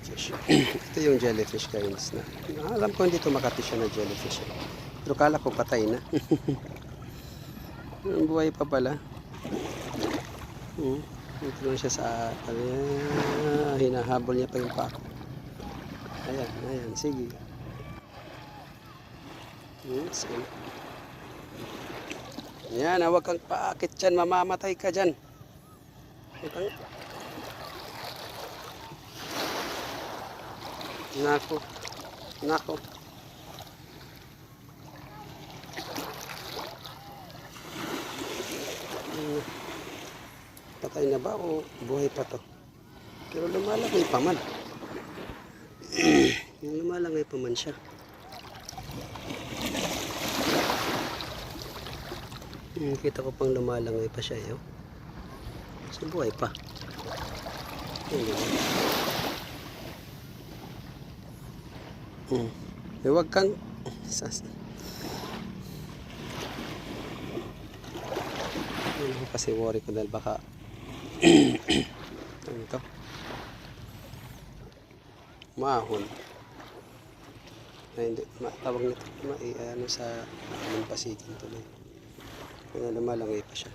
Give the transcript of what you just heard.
jellyfish. Ito yung jellyfish guys na. Alam ko hindi ito Makati siya na jellyfish. Pero kala ko patay na. Buhay pa pala. Ito lang siya sa hinahabol niya pa yung pako. Ayan, ayan, sige. Sige. Ayan, huwag kang paakit dyan, mamamatay ka dyan. Nako, nako. Patay na ba o buhay pa to? Pero lumalaki pa man. Lumalaki pa man siya. Kita ko pang lumalangay pa siya eh. So buhay pa. Huwag kang kasi worry ko dahil baka ano ito? Mahon. Ay, hindi, tawag nito ano sa pasikin tuloy. Kaya lumalangay pa siya.